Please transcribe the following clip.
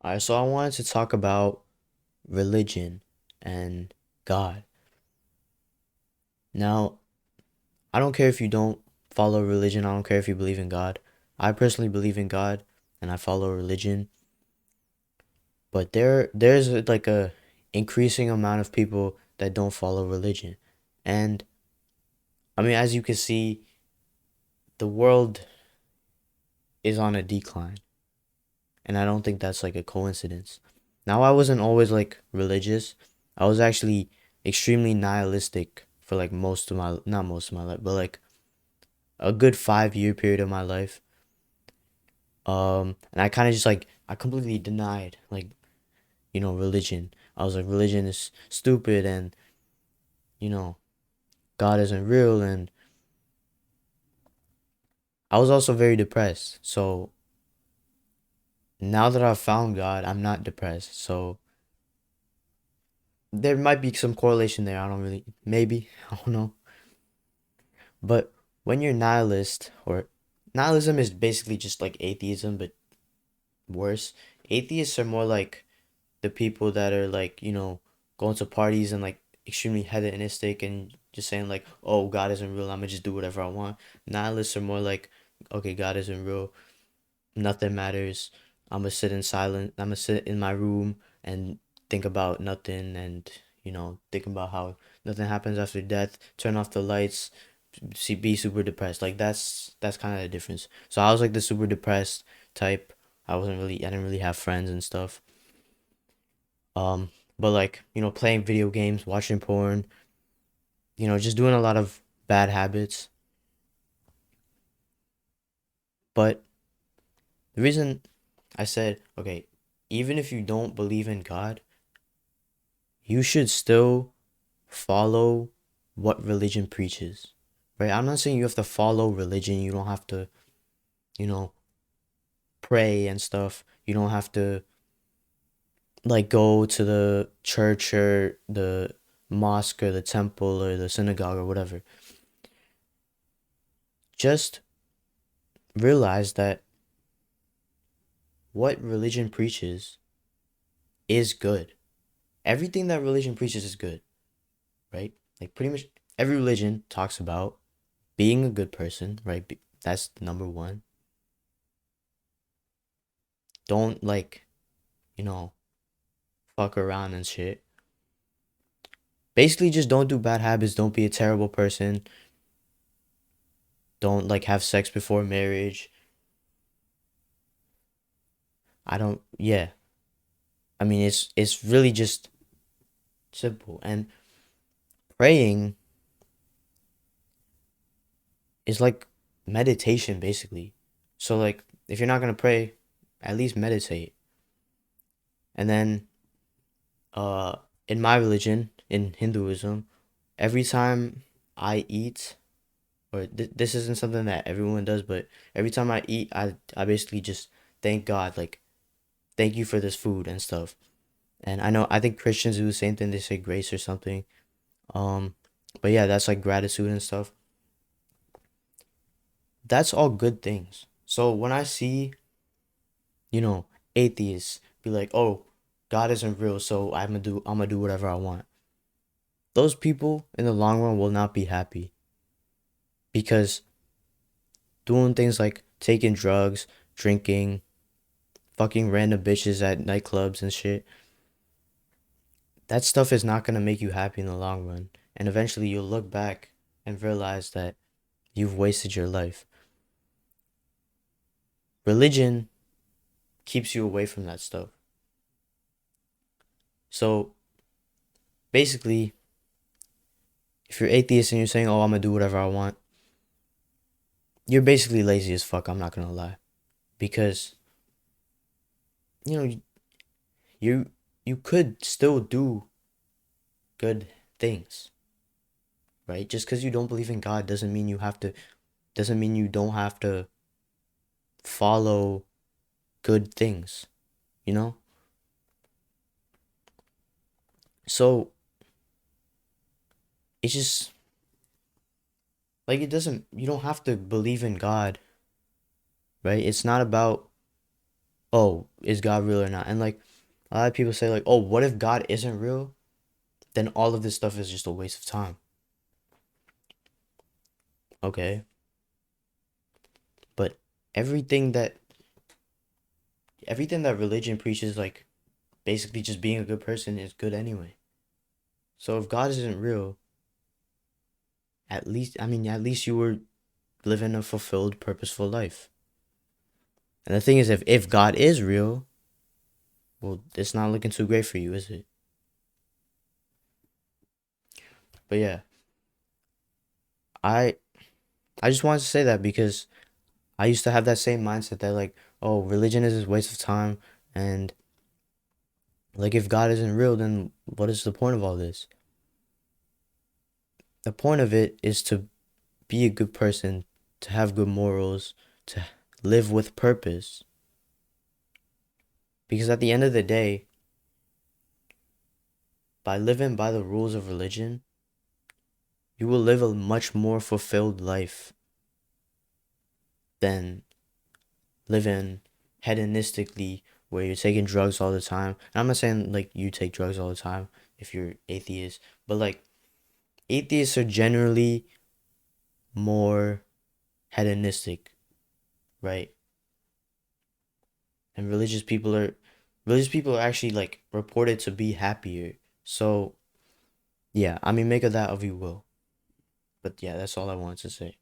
Alright, so I wanted to talk about religion and God. Now, I don't care if you don't follow religion, I don't care if you believe in God. I personally believe in God and I follow religion, but there's like a increasing amount of people that don't follow religion. And I mean, as you can see, the world is on a decline, and I don't think that's like a coincidence. Now, I wasn't always like religious. I was actually extremely nihilistic for like most of my, not most of my life, but like a good 5 year period of my life. And I kind of just like, I completely denied like, religion. I was like, religion is stupid and, you know, God isn't real. And I was also very depressed. So now that I've found God, I'm not depressed. So there might be some correlation there. I don't really, maybe, I don't know. But when you're nihilist, or nihilism is basically just like atheism, but worse. Atheists are more like the people that are like, going to parties and like extremely hedonistic and just saying like, oh, God isn't real. I'm gonna just do whatever I want. Nihilists are more like, okay, God isn't real. Nothing matters. I'm gonna sit in silence. I'm gonna sit in my room and think about nothing and, think about how nothing happens after death. Turn off the lights, be super depressed. Like that's kind of the difference. So I was like the super depressed type. I didn't really have friends and stuff. Um, but like, playing video games, watching porn, just doing a lot of bad habits. But the reason I said, okay, even if you don't believe in God, you should still follow what religion preaches. Right? I'm not saying you have to follow religion. You don't have to, you know, pray and stuff. You don't have to like go to the church or the mosque or the temple or the synagogue or whatever. Just realize that what religion preaches is good. Everything that religion preaches is good, right? Like pretty much every religion talks about being a good person, right? That's number one. Don't like, you know, fuck around and shit. Basically, just don't do bad habits. Don't be a terrible person. Don't like have sex before marriage. I don't, yeah. I mean, it's really just simple. And praying is like meditation, basically. So, like, if you're not gonna pray, at least meditate. And then, uh, in my religion, in Hinduism, every time I eat, or this isn't something that everyone does, but every time I eat, I basically just thank God, like, thank you for this food and stuff. And I think Christians do the same thing. They say grace or something. Um, but yeah, that's like gratitude and stuff. That's all good things. So when I see, atheists be like, "Oh, God isn't real, so I'm gonna do whatever I want." Those people in the long run will not be happy because doing things like taking drugs, drinking, fucking random bitches at nightclubs and shit, that stuff is not gonna make you happy in the long run. And eventually you'll look back and realize that you've wasted your life. Religion keeps you away from that stuff. So basically, if you're atheist and you're saying, "Oh, I'm gonna do whatever I want," you're basically lazy as fuck. I'm not gonna lie, because you know you you could still do good things, right? Just because you don't believe in God doesn't mean you have to. Doesn't mean you don't have to follow good things. You know. So it's just like it doesn't. You don't have to believe in God, right? It's not about oh, is God real or not? And like a lot of people say like, oh, what if God isn't real? Then all of this stuff is just a waste of time. Okay. But everything that everything that religion preaches, like basically just being a good person, is good anyway. So if God isn't real, at least, I mean, at least you were living a fulfilled, purposeful life. And the thing is, if God is real, well, it's not looking too great for you, is it? But yeah, I I just wanted to say that because I used to have that same mindset that like, oh, religion is a waste of time, and like if God isn't real, then what is the point of all this? The point of it is to be a good person, to have good morals, to live with purpose. Because at the end of the day, by living by the rules of religion, you will live a much more fulfilled life than living hedonistically where you're taking drugs all the time. And I'm not saying like you take drugs all the time if you're atheist, but like atheists are generally more hedonistic, right? And religious people are actually like reported to be happier. So yeah, I mean make of that of you will. But yeah, that's all I wanted to say.